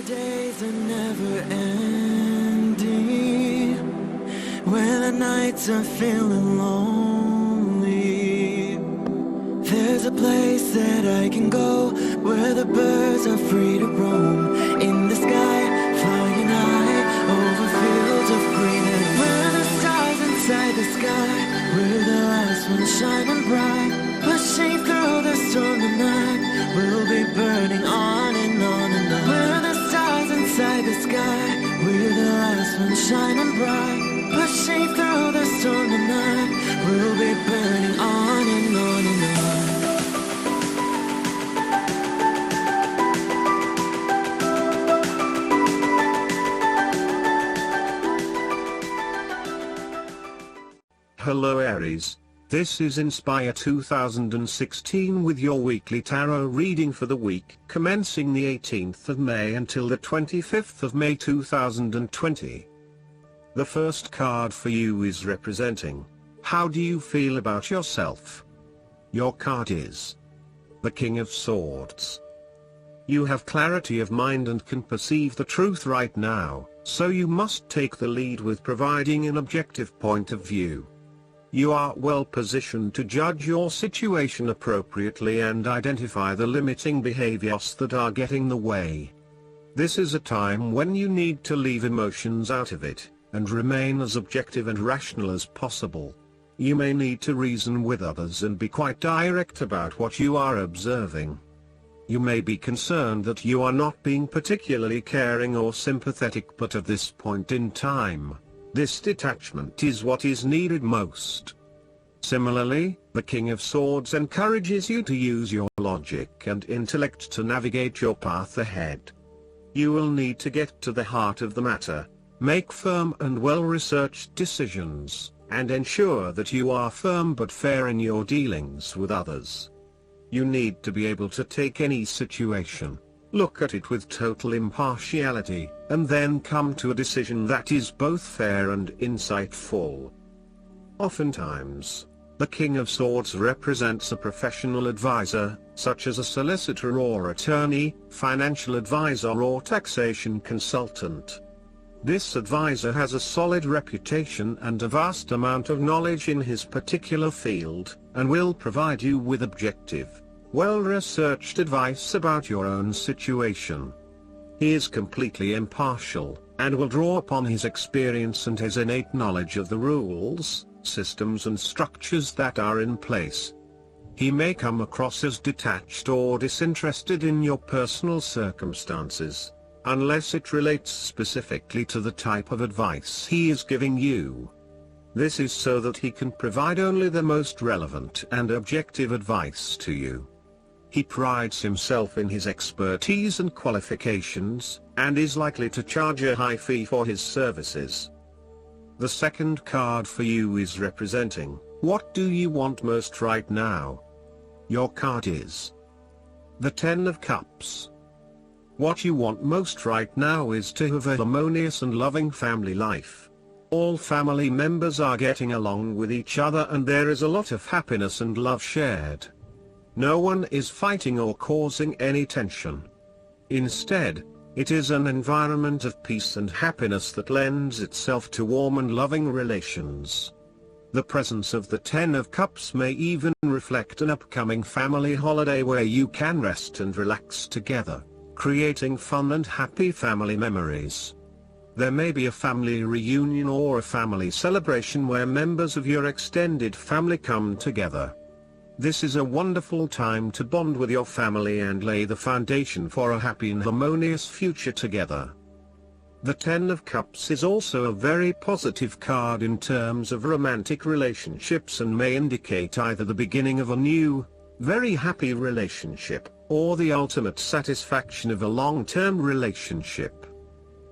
days are never ending, when the nights are feeling lonely. There's a place that I can go, where the birds are free to roam. In the sky, flying high, over fields of green. And where the stars inside the sky, where the last one's shining bright. Pushing through the storm tonight, we'll be burning on and on and on. Where the stars inside the sky, where the last one's shining bright. Pushing through the storm tonight, we'll be burning on and on and on. Hello Aries, this is Inspire 2016 with your weekly tarot reading for the week commencing the 18th of May until the 25th of May 2020. The first card for you is representing, how do you feel about yourself? Your card is the King of Swords. You have clarity of mind and can perceive the truth right now, so you must take the lead with providing an objective point of view. You are well positioned to judge your situation appropriately and identify the limiting behaviors that are getting in the way. This is a time when you need to leave emotions out of it, and remain as objective and rational as possible. You may need to reason with others and be quite direct about what you are observing. You may be concerned that you are not being particularly caring or sympathetic, but at this point in time, this detachment is what is needed most. Similarly, the King of Swords encourages you to use your logic and intellect to navigate your path ahead. You will need to get to the heart of the matter, make firm and well-researched decisions, and ensure that you are firm but fair in your dealings with others. You need to be able to take any situation, look at it with total impartiality, and then come to a decision that is both fair and insightful. Oftentimes, the King of Swords represents a professional advisor, such as a solicitor or attorney, financial advisor or taxation consultant. This advisor has a solid reputation and a vast amount of knowledge in his particular field, and will provide you with objective, well-researched advice about your own situation. He is completely impartial, and will draw upon his experience and his innate knowledge of the rules, systems and structures that are in place. He may come across as detached or disinterested in your personal circumstances, unless it relates specifically to the type of advice he is giving you. This is so that he can provide only the most relevant and objective advice to you. He prides himself in his expertise and qualifications, and is likely to charge a high fee for his services. The second card for you is representing, what do you want most right now? Your card is the Ten of Cups. What you want most right now is to have a harmonious and loving family life. All family members are getting along with each other and there is a lot of happiness and love shared. No one is fighting or causing any tension. Instead, it is an environment of peace and happiness that lends itself to warm and loving relations. The presence of the Ten of Cups may even reflect an upcoming family holiday where you can rest and relax together, creating fun and happy family memories. There may be a family reunion or a family celebration where members of your extended family come together. This is a wonderful time to bond with your family and lay the foundation for a happy and harmonious future together. The Ten of Cups is also a very positive card in terms of romantic relationships and may indicate either the beginning of a new, very happy relationship, or the ultimate satisfaction of a long-term relationship.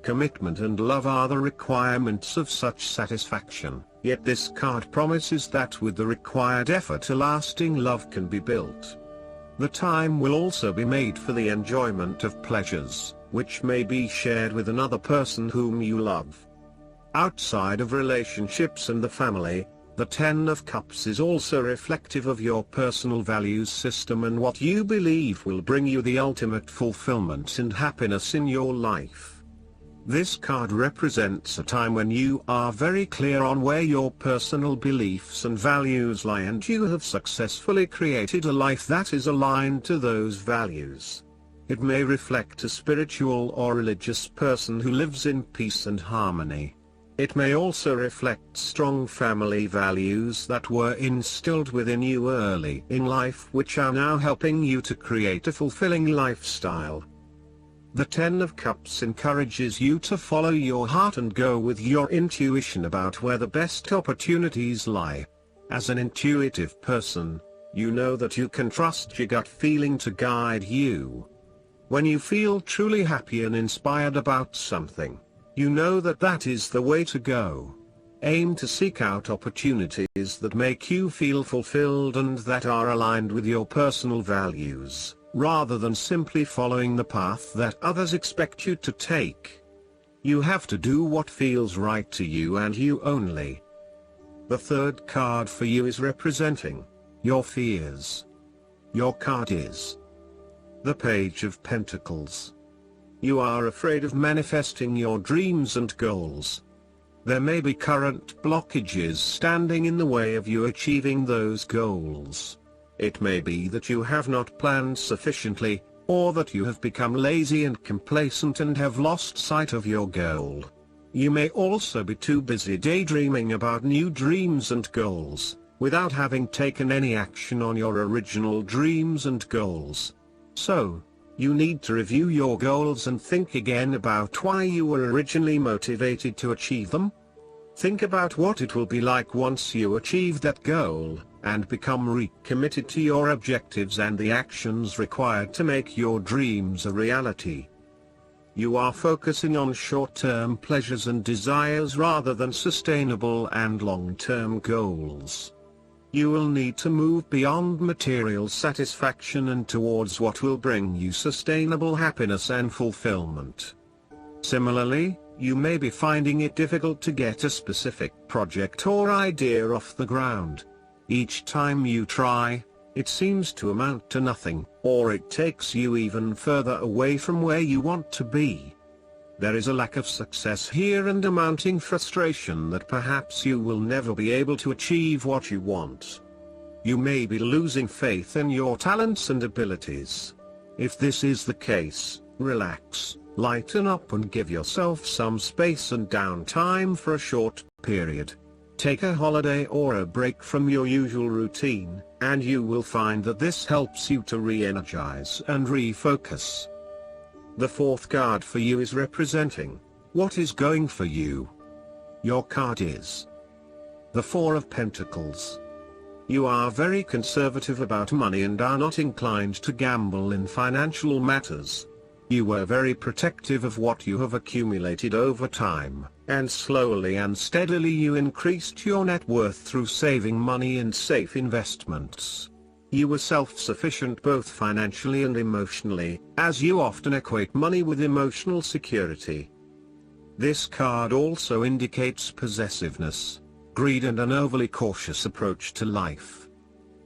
Commitment and love are the requirements of such satisfaction, yet this card promises that with the required effort a lasting love can be built. The time will also be made for the enjoyment of pleasures, which may be shared with another person whom you love. Outside of relationships and the family, The Ten of Cups is also reflective of your personal values system and what you believe will bring you the ultimate fulfillment and happiness in your life. This card represents a time when you are very clear on where your personal beliefs and values lie, and you have successfully created a life that is aligned to those values. It may reflect a spiritual or religious person who lives in peace and harmony. It may also reflect strong family values that were instilled within you early in life, which are now helping you to create a fulfilling lifestyle. The Ten of Cups encourages you to follow your heart and go with your intuition about where the best opportunities lie. As an intuitive person, you know that you can trust your gut feeling to guide you. When you feel truly happy and inspired about something, you know that that is the way to go. Aim to seek out opportunities that make you feel fulfilled and that are aligned with your personal values, rather than simply following the path that others expect you to take. You have to do what feels right to you and you only. The third card for you is representing your fears. Your card is the Page of Pentacles. You are afraid of manifesting your dreams and goals. There may be current blockages standing in the way of you achieving those goals. It may be that you have not planned sufficiently, or that you have become lazy and complacent and have lost sight of your goal. You may also be too busy daydreaming about new dreams and goals, without having taken any action on your original dreams and goals. So, you need to review your goals and think again about why you were originally motivated to achieve them. Think about what it will be like once you achieve that goal, and become recommitted to your objectives and the actions required to make your dreams a reality. You are focusing on short-term pleasures and desires rather than sustainable and long-term goals. You will need to move beyond material satisfaction and towards what will bring you sustainable happiness and fulfillment. Similarly, you may be finding it difficult to get a specific project or idea off the ground. Each time you try, it seems to amount to nothing, or it takes you even further away from where you want to be. There is a lack of success here and a mounting frustration that perhaps you will never be able to achieve what you want. You may be losing faith in your talents and abilities. If this is the case, relax, lighten up and give yourself some space and downtime for a short period. Take a holiday or a break from your usual routine, and you will find that this helps you to re-energize and refocus. The fourth card for you is representing what is going for you. Your card is the Four of Pentacles. You are very conservative about money and are not inclined to gamble in financial matters. You were very protective of what you have accumulated over time, and slowly and steadily you increased your net worth through saving money and safe investments. You were self-sufficient both financially and emotionally, as you often equate money with emotional security. This card also indicates possessiveness, greed and an overly cautious approach to life.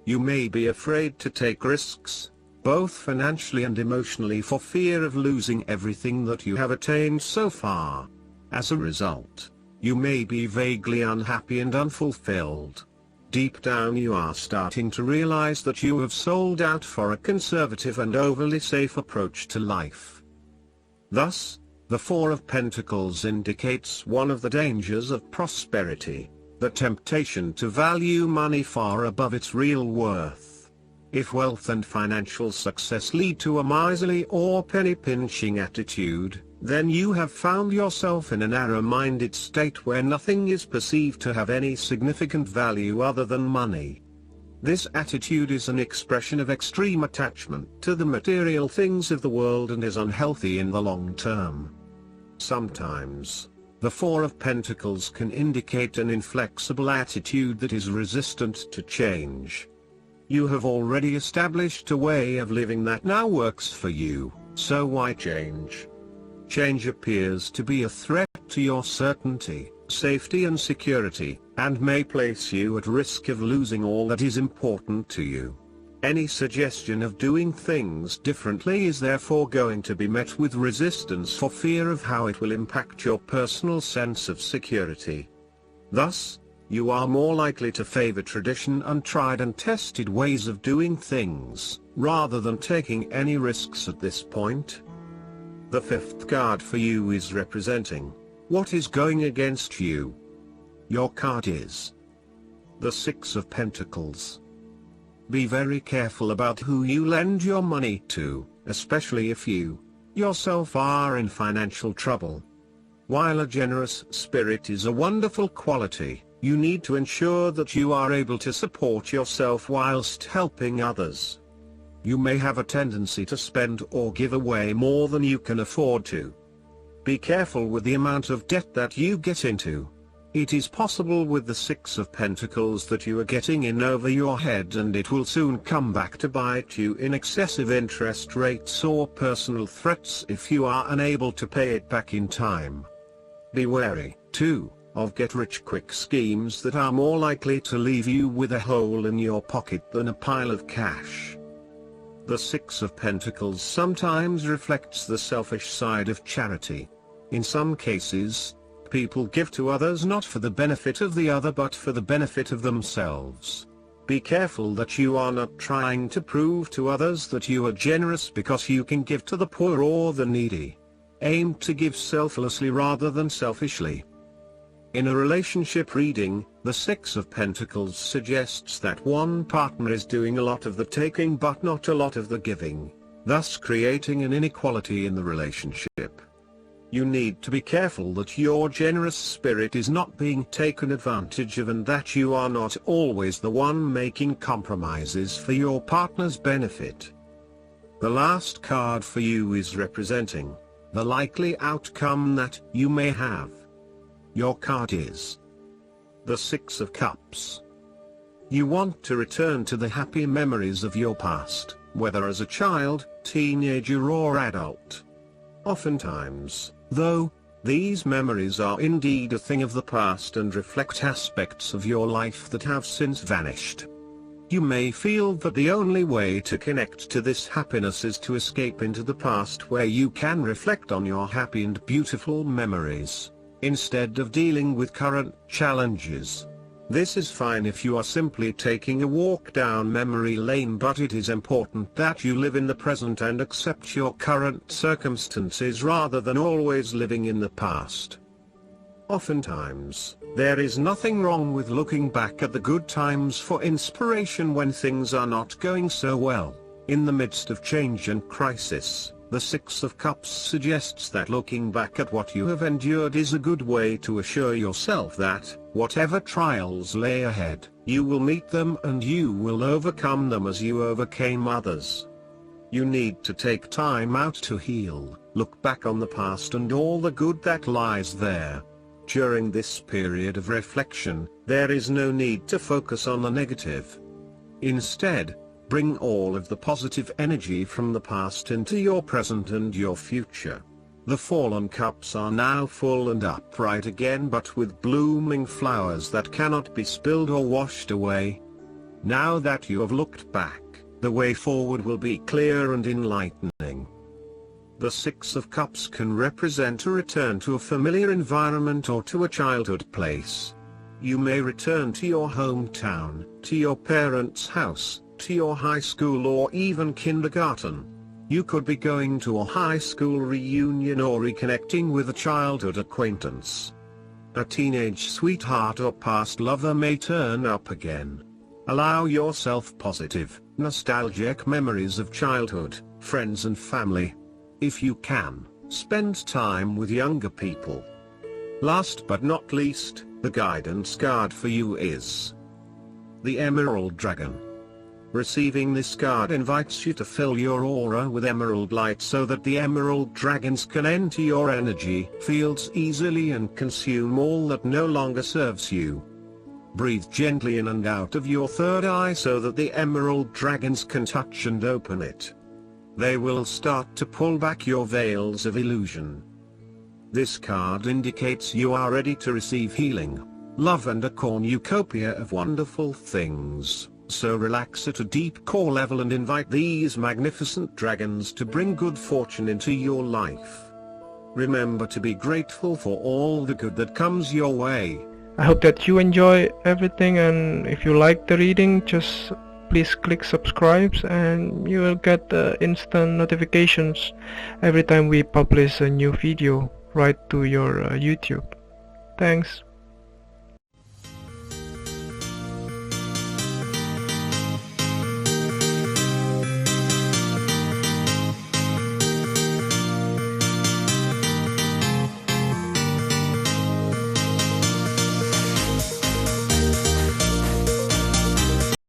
You may be afraid to take risks, both financially and emotionally, for fear of losing everything that you have attained so far. As a result, you may be vaguely unhappy and unfulfilled. Deep down you are starting to realize that you have sold out for a conservative and overly safe approach to life. Thus, the Four of Pentacles indicates one of the dangers of prosperity, the temptation to value money far above its real worth. If wealth and financial success lead to a miserly or penny-pinching attitude, then you have found yourself in a narrow-minded state where nothing is perceived to have any significant value other than money. This attitude is an expression of extreme attachment to the material things of the world and is unhealthy in the long term. Sometimes, the Four of Pentacles can indicate an inflexible attitude that is resistant to change. You have already established a way of living that now works for you, so why change? Change appears to be a threat to your certainty, safety and security, and may place you at risk of losing all that is important to you. Any suggestion of doing things differently is therefore going to be met with resistance for fear of how it will impact your personal sense of security. Thus, you are more likely to favor tradition and tried and tested ways of doing things, rather than taking any risks at this point. The fifth card for you is representing what is going against you. Your card is the Six of Pentacles. Be very careful about who you lend your money to, especially if you yourself are in financial trouble. While a generous spirit is a wonderful quality, you need to ensure that you are able to support yourself whilst helping others. You may have a tendency to spend or give away more than you can afford to. Be careful with the amount of debt that you get into. It is possible with the Six of Pentacles that you are getting in over your head, and it will soon come back to bite you in excessive interest rates or personal threats if you are unable to pay it back in time. Be wary, too, of get-rich-quick schemes that are more likely to leave you with a hole in your pocket than a pile of cash. The Six of Pentacles sometimes reflects the selfish side of charity. In some cases, people give to others not for the benefit of the other but for the benefit of themselves. Be careful that you are not trying to prove to others that you are generous because you can give to the poor or the needy. Aim to give selflessly rather than selfishly. In a relationship reading, the Six of Pentacles suggests that one partner is doing a lot of the taking but not a lot of the giving, thus creating an inequality in the relationship. You need to be careful that your generous spirit is not being taken advantage of and that you are not always the one making compromises for your partner's benefit. The last card for you is representing the likely outcome that you may have. Your card is the Six of Cups. You want to return to the happy memories of your past, whether as a child, teenager or adult. Oftentimes, though, these memories are indeed a thing of the past and reflect aspects of your life that have since vanished. You may feel that the only way to connect to this happiness is to escape into the past where you can reflect on your happy and beautiful memories, instead of dealing with current challenges. This is fine if you are simply taking a walk down memory lane, but it is important that you live in the present and accept your current circumstances rather than always living in the past. Oftentimes, there is nothing wrong with looking back at the good times for inspiration when things are not going so well. In the midst of change and crisis, the Six of Cups suggests that looking back at what you have endured is a good way to assure yourself that, whatever trials lay ahead, you will meet them and you will overcome them as you overcame others. You need to take time out to heal, look back on the past and all the good that lies there. During this period of reflection, there is no need to focus on the negative. Instead, bring all of the positive energy from the past into your present and your future. The fallen cups are now full and upright again, but with blooming flowers that cannot be spilled or washed away. Now that you have looked back, the way forward will be clear and enlightening. The Six of Cups can represent a return to a familiar environment or to a childhood place. You may return to your hometown, to your parents' house, to your high school or even kindergarten. You could be going to a high school reunion or reconnecting with a childhood acquaintance. A teenage sweetheart or past lover may turn up again. Allow yourself positive, nostalgic memories of childhood, friends and family. If you can, spend time with younger people. Last but not least, the guidance card for you is the Emerald Dragon. Receiving this card invites you to fill your aura with emerald light so that the emerald dragons can enter your energy fields easily and consume all that no longer serves you. Breathe gently in and out of your third eye so that the emerald dragons can touch and open it. They will start to pull back your veils of illusion. This card indicates you are ready to receive healing. love and a cornucopia of wonderful things. So relax at a deep core level and invite these magnificent dragons to bring good fortune into your life. Remember to be grateful for all the good that comes your way. I hope that you enjoy everything, and if you like the reading, just please click subscribe and you will get instant notifications every time we publish a new video right to your YouTube. Thanks.